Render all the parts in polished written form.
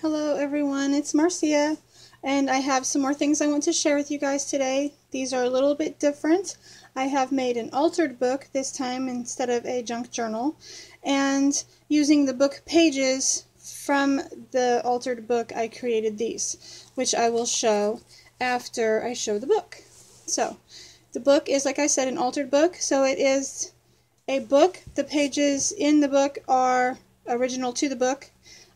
Hello everyone, it's Marcia, and I have some more things I want to share with you guys today. These are a little bit different. I have made an altered book this time instead of a junk journal, and using the book pages from the altered book I created these, which I will show after I show the book. So, the book is, like I said, an altered book, so it is a book. The pages in the book are original to the book.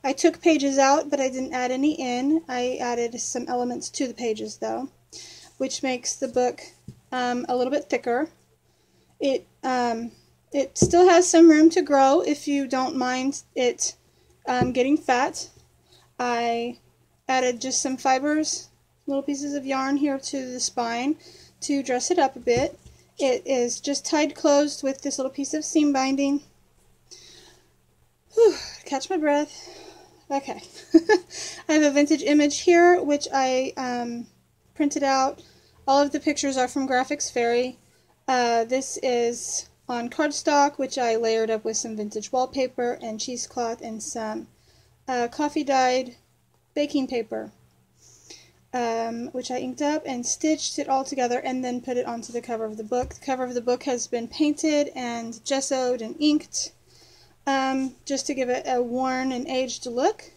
I took pages out, but I didn't add any in. I added some elements to the pages, though, which makes the book a little bit thicker. It still has some room to grow if you don't mind it getting fat. I added just some fibers, little pieces of yarn here to the spine to dress it up a bit. It is just tied closed with this little piece of seam binding. Whew, catch my breath. Okay. I have a vintage image here, which I printed out. All of the pictures are from Graphics Fairy. This is on cardstock, which I layered up with some vintage wallpaper and cheesecloth and some coffee-dyed baking paper, which I inked up and stitched it all together and then put it onto the cover of the book. The cover of the book has been painted and gessoed and inked, just to give it a worn and aged look.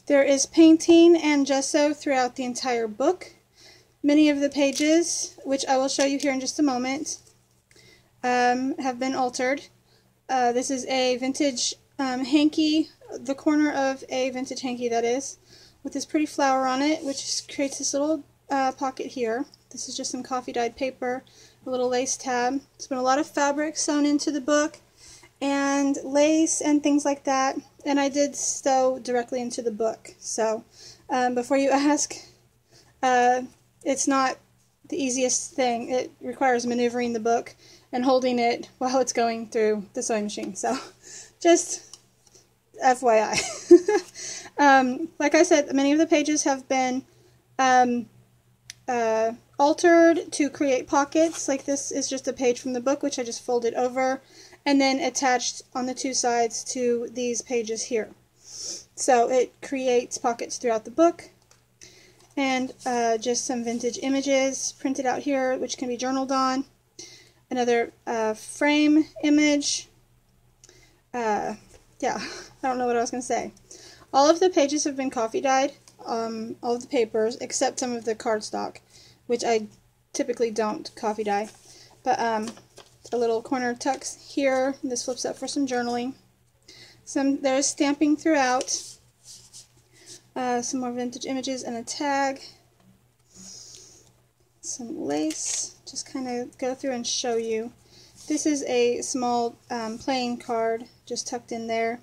There is painting and gesso throughout the entire book. Many of the pages, which I will show you here in just a moment, have been altered. This is a vintage hanky, the corner of a vintage hanky, that is, with this pretty flower on it, which creates this little pocket here. This is just some coffee-dyed paper, a little lace tab. There's been a lot of fabric sewn into the book, and lace and things like that, and I did sew directly into the book. So before you ask, it's not the easiest thing. It requires maneuvering the book and holding it while it's going through the sewing machine. So just FYI. Like I said, many of the pages have been altered to create pockets. Like this is just a page from the book, which I just folded over and then attached on the two sides to these pages here. So it creates pockets throughout the book. And just some vintage images printed out here, which can be journaled on. Another frame image. Yeah, I don't know what I was going to say. All of the pages have been coffee dyed, all of the papers, except some of the cardstock, which I typically don't coffee dye. But a little corner tucks here. This flips up for some journaling. There's stamping throughout. Some more vintage images and a tag. Some lace. Just kind of go through and show you. This is a small playing card just tucked in there.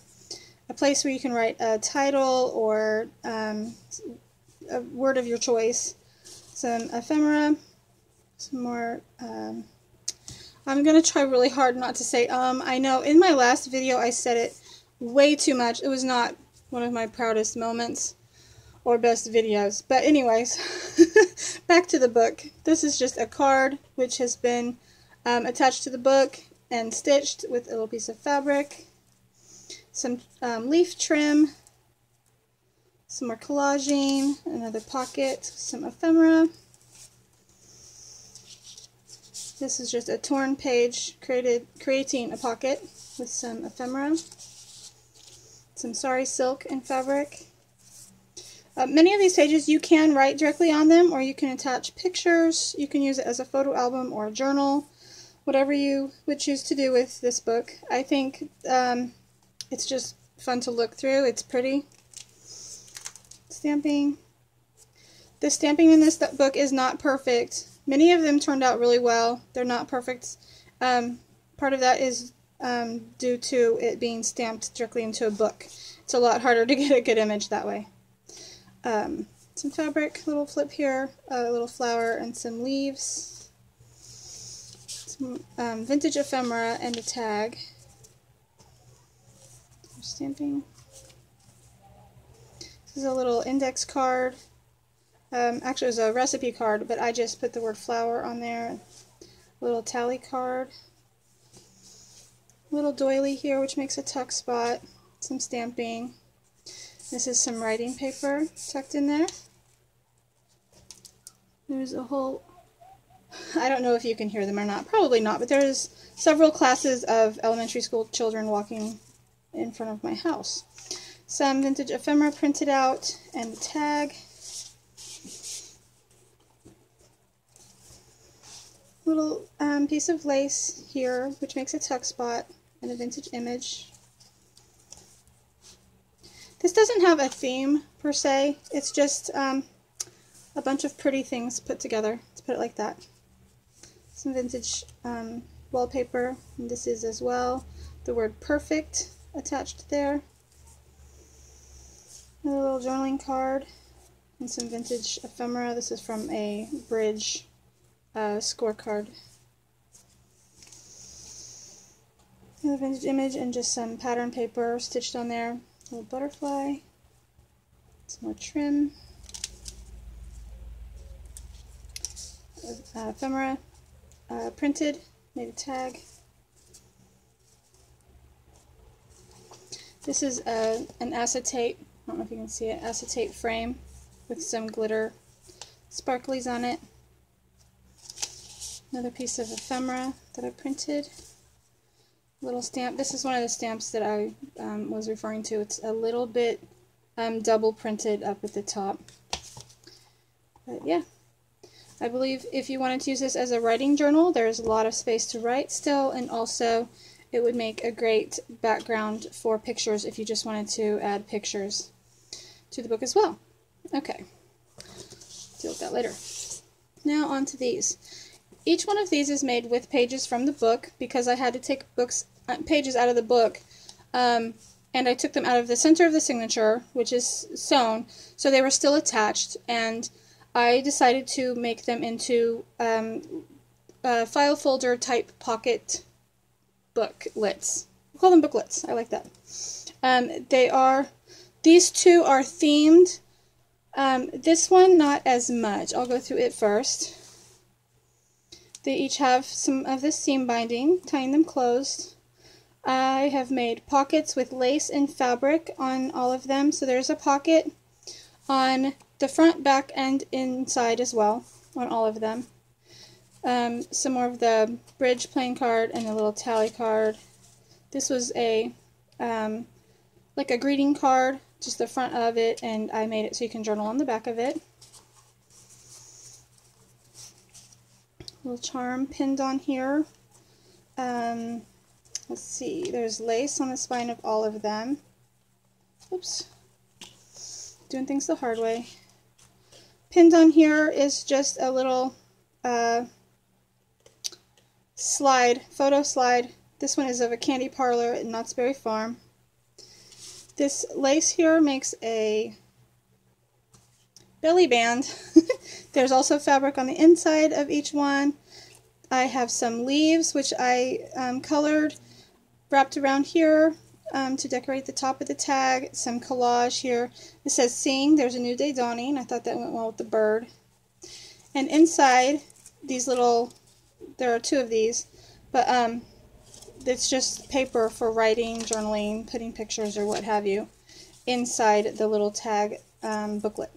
A place where you can write a title or a word of your choice. Some ephemera. Some more... I'm going to try really hard not to say I know in my last video I said it way too much. It was not one of my proudest moments or best videos. But anyways, back to the book. This is just a card which has been attached to the book and stitched with a little piece of fabric. Some leaf trim. Some more collaging. Another pocket. Some ephemera. This is just a torn page creating a pocket with some ephemera, some sari silk and fabric. Many of these pages you can write directly on them, or you can attach pictures. You can use it as a photo album or a journal, whatever you would choose to do with this book. I think it's just fun to look through. It's pretty. Stamping. The stamping in this book is not perfect. Many of them turned out really well. They're not perfect. Part of that is due to it being stamped directly into a book. It's a lot harder to get a good image that way. Some fabric, little flip here, a little flower, and some leaves. Some vintage ephemera and a tag. Stamping. This is a little index card. Actually, it was a recipe card, but I just put the word flower on there. A little tally card. A little doily here, which makes a tuck spot. Some stamping. This is some writing paper tucked in there. There's a whole, I don't know if you can hear them or not, probably not, but there's several classes of elementary school children walking in front of my house. Some vintage ephemera printed out and the tag. Little piece of lace here, which makes a tuck spot, and a vintage image. This doesn't have a theme per se, it's just a bunch of pretty things put together. Let's put it like that. Some vintage wallpaper, and this is as well. The word perfect attached there. A little journaling card and some vintage ephemera. This is from a bridge scorecard. Another vintage image and just some pattern paper stitched on there. A little butterfly. Some more trim. Ephemera printed. Made a tag. This is an acetate, I don't know if you can see it, acetate frame with some glitter sparklies on it. Another piece of ephemera that I printed. Little stamp. This is one of the stamps that I was referring to. It's a little bit double printed up at the top. But yeah, I believe if you wanted to use this as a writing journal, there's a lot of space to write still, and also it would make a great background for pictures if you just wanted to add pictures to the book as well. Okay, deal with that later. Now on to these. Each one of these is made with pages from the book because I had to take pages out of the book, and I took them out of the center of the signature, which is sewn, so they were still attached, and I decided to make them into file folder type pocket booklets. We'll call them booklets. I like that. These two are themed. This one, not as much. I'll go through it first. They each have some of this seam binding, tying them closed. I have made pockets with lace and fabric on all of them. So there's a pocket on the front, back, and inside as well on all of them. Some more of the bridge playing card and a little tally card. This was a like a greeting card, just the front of it, and I made it so you can journal on the back of it. Little charm pinned on here. Let's see, there's lace on the spine of all of them. Oops, doing things the hard way. Pinned on here is just a little slide, photo slide. This one is of a candy parlor at Knott's Berry Farm. This lace here makes a belly band. There's also fabric on the inside of each one. I have some leaves which I colored, wrapped around here to decorate the top of the tag. Some collage here. It says "Seeing There's a New Day Dawning." I thought that went well with the bird. And inside these little, there are two of these, but it's just paper for writing, journaling, putting pictures or what have you inside the little tag booklet.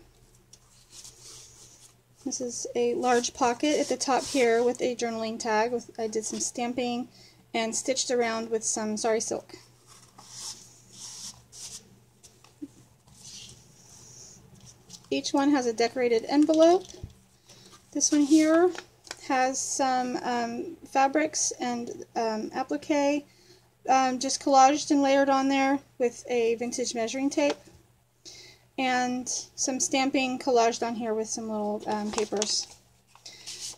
This is a large pocket at the top here with a journaling tag. I did some stamping and stitched around with some sari silk. Each one has a decorated envelope. This one here has some fabrics and applique just collaged and layered on there with a vintage measuring tape, and some stamping collaged on here with some little papers.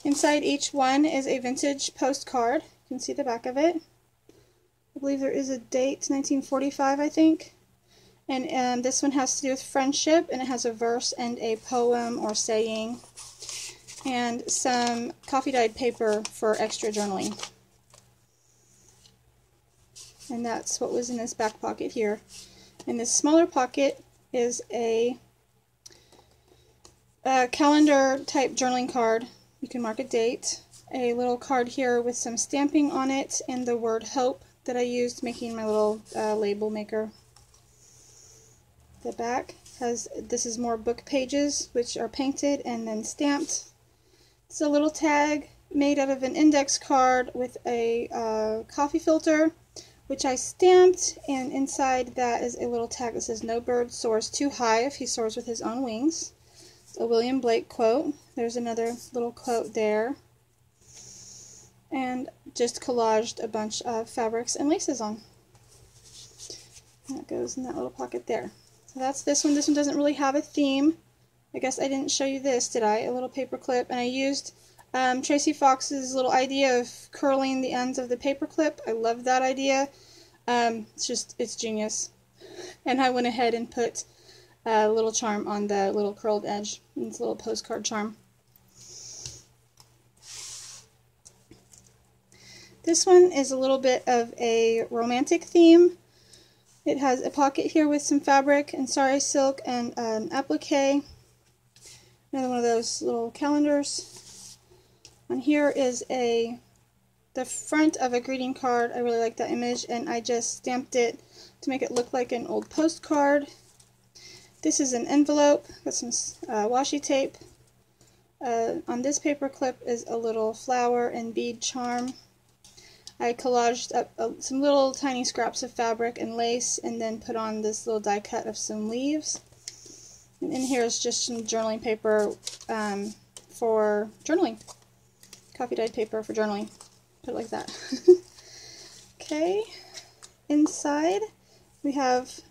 Inside each one is a vintage postcard. You can see the back of it. I believe there is a date, 1945, I think. And this one has to do with friendship, and it has a verse and a poem or saying, and some coffee-dyed paper for extra journaling. And that's what was in this back pocket here. In this smaller pocket is a calendar type journaling card. You can mark a date. A little card here with some stamping on it and the word hope that I used making my little label maker. The back has, this is more book pages, which are painted and then stamped. It's a little tag made out of an index card with a coffee filter, which I stamped, and inside that is a little tag that says, "No bird soars too high if he soars with his own wings." It's a William Blake quote. There's another little quote there. And just collaged a bunch of fabrics and laces on. And that goes in that little pocket there. So that's this one. This one doesn't really have a theme. I guess I didn't show you this, did I? A little paper clip. And I used Tracy Fox's little idea of curling the ends of the paper clip. I love that idea. It's genius. And I went ahead and put a little charm on the little curled edge. It's a little postcard charm. This one is a little bit of a romantic theme. It has a pocket here with some fabric and sari silk and an applique. Another one of those little calendars. On here is the front of a greeting card. I really like that image, and I just stamped it to make it look like an old postcard. This is an envelope. Got some washi tape. On this paper clip is a little flower and bead charm. I collaged up some little tiny scraps of fabric and lace, and then put on this little die cut of some leaves. And in here is just some journaling paper for journaling. Coffee dyed paper for journaling. Put it like that. Okay. Inside we have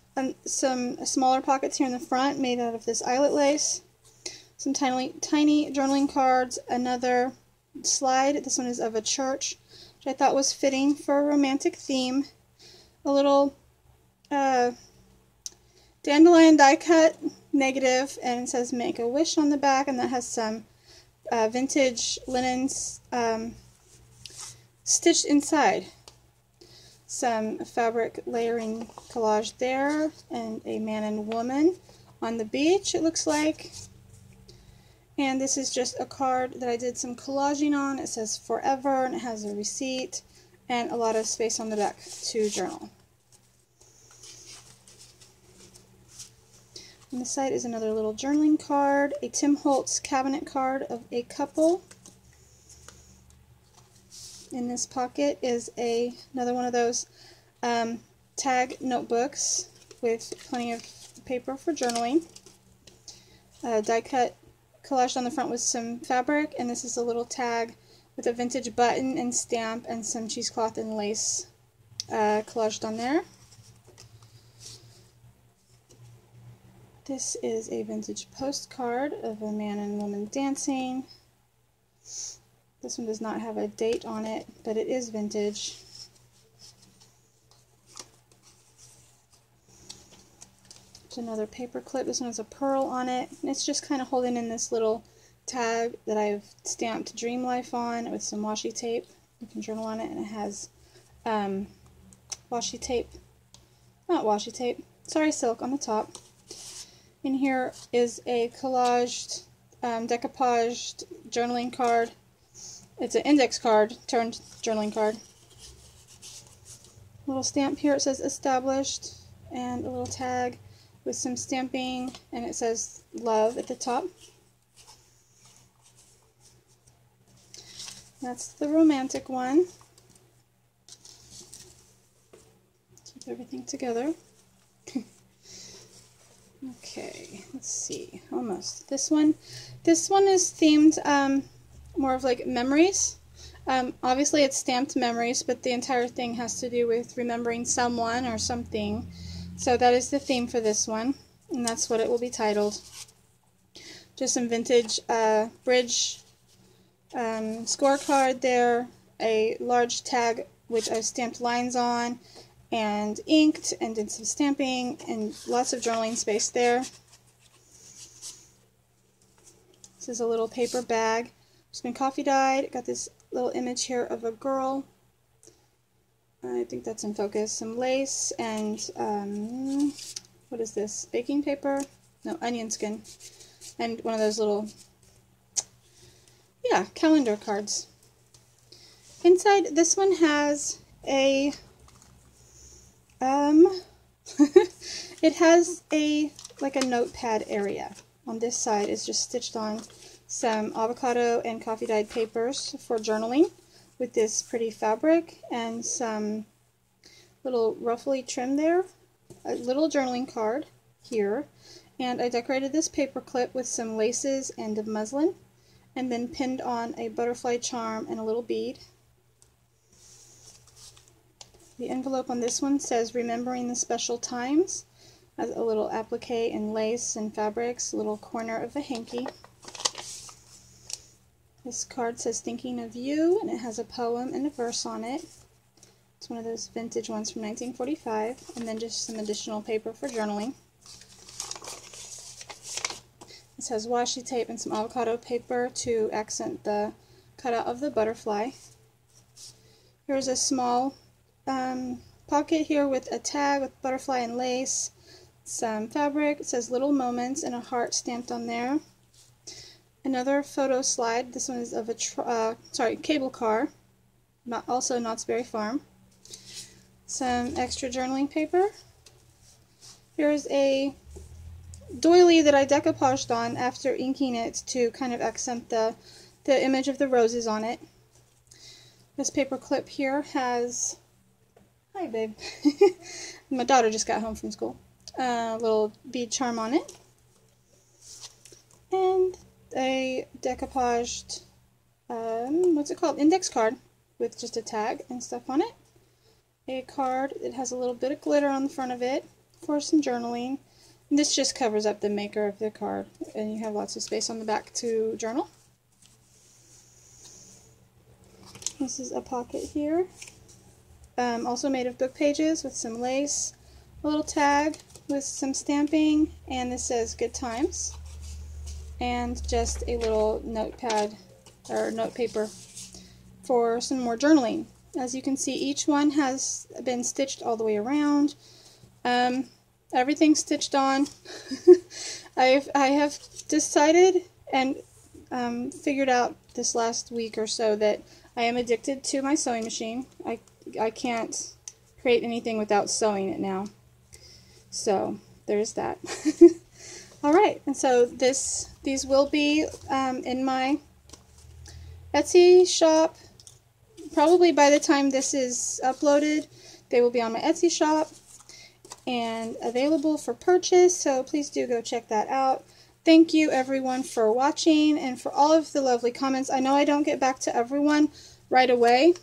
some smaller pockets here in the front made out of this eyelet lace. Some tiny journaling cards. Another slide. This one is of a church, which I thought was fitting for a romantic theme. A little dandelion die cut negative, and it says "Make a Wish" on the back, and that has some vintage linens stitched inside. Some fabric layering collage there, and a man and woman on the beach, it looks like. And this is just a card that I did some collaging on. It says "Forever," and it has a receipt and a lot of space on the back to journal. On the side is another little journaling card, a Tim Holtz cabinet card of a couple. In this pocket is another one of those tag notebooks with plenty of paper for journaling. Die cut collaged on the front with some fabric, and this is a little tag with a vintage button and stamp and some cheesecloth and lace collaged on there. This is a vintage postcard of a man and woman dancing. This one does not have a date on it, but it is vintage. There's another paper clip. This one has a pearl on it, and it's just kind of holding in this little tag that I've stamped Dream Life on with some washi tape. You can journal on it, and it has washi tape, not washi tape, sorry, silk on the top. In here is a collaged, decoupaged journaling card. It's an index card turned journaling card. A little stamp here, it says "Established," and a little tag with some stamping, and it says "Love" at the top. That's the romantic one. Keep everything together. Okay, let's see. Almost. This one is themed more of like memories. Obviously it's stamped memories, but the entire thing has to do with remembering someone or something. So that is the theme for this one, and that's what it will be titled. Just some vintage bridge scorecard there, a large tag which I stamped lines on and inked and did some stamping, and lots of journaling space there. This is a little paper bag. It's been coffee dyed. Got this little image here of a girl. I think that's in focus. Some lace and what is this? Baking paper? No, onion skin. And one of those little, yeah, calendar cards. Inside, this one has a It has like a notepad area. On this side is just stitched on some avocado and coffee dyed papers for journaling with this pretty fabric and some little ruffly trim there. A little journaling card here. And I decorated this paper clip with some laces and a muslin, and then pinned on a butterfly charm and a little bead. The envelope on this one says Remembering the Special Times, has a little applique and lace and fabrics, a little corner of a hanky. This card says Thinking of You, and it has a poem and a verse on it. It's one of those vintage ones from 1945, and then just some additional paper for journaling. This has washi tape and some avocado paper to accent the cutout of the butterfly. Here's a small pocket here with a tag with butterfly and lace, some fabric. It says Little Moments and a heart stamped on there. Another photo slide. This one is of a cable car, also Knott's Berry Farm. Some extra journaling paper. Here's a doily that I decoupaged on after inking it to kind of accent the image of the roses on it. This paper clip here has, hi babe, my daughter just got home from school, a little bead charm on it, and a decoupaged, what's it called, index card with just a tag and stuff on it. A card that has a little bit of glitter on the front of it for some journaling. This just covers up the maker of the card, and you have lots of space on the back to journal. This is a pocket here, also made of book pages with some lace, a little tag with some stamping, and this says Good Times, and just a little notepad or note paper for some more journaling. As you can see, each one has been stitched all the way around. Everything's stitched on. I have decided and figured out this last week or so that I am addicted to my sewing machine. I can't create anything without sewing it now. So there's that. Alright, and so these will be in my Etsy shop. Probably by the time this is uploaded, they will be on my Etsy shop and available for purchase, so please do go check that out. Thank you everyone for watching and for all of the lovely comments. I know I don't get back to everyone right away.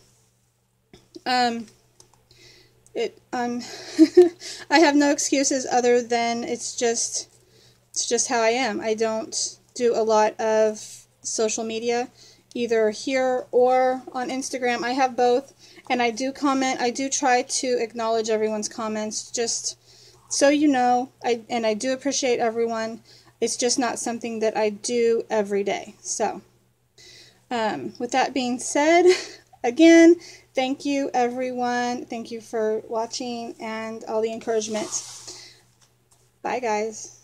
I have no excuses other than it's just how I am. I don't do a lot of social media, either here or on Instagram. I have both, and I do comment. I do try to acknowledge everyone's comments, just so you know, and I do appreciate everyone. It's just not something that I do every day. So, with that being said, again, thank you everyone. Thank you for watching and all the encouragement. Bye guys.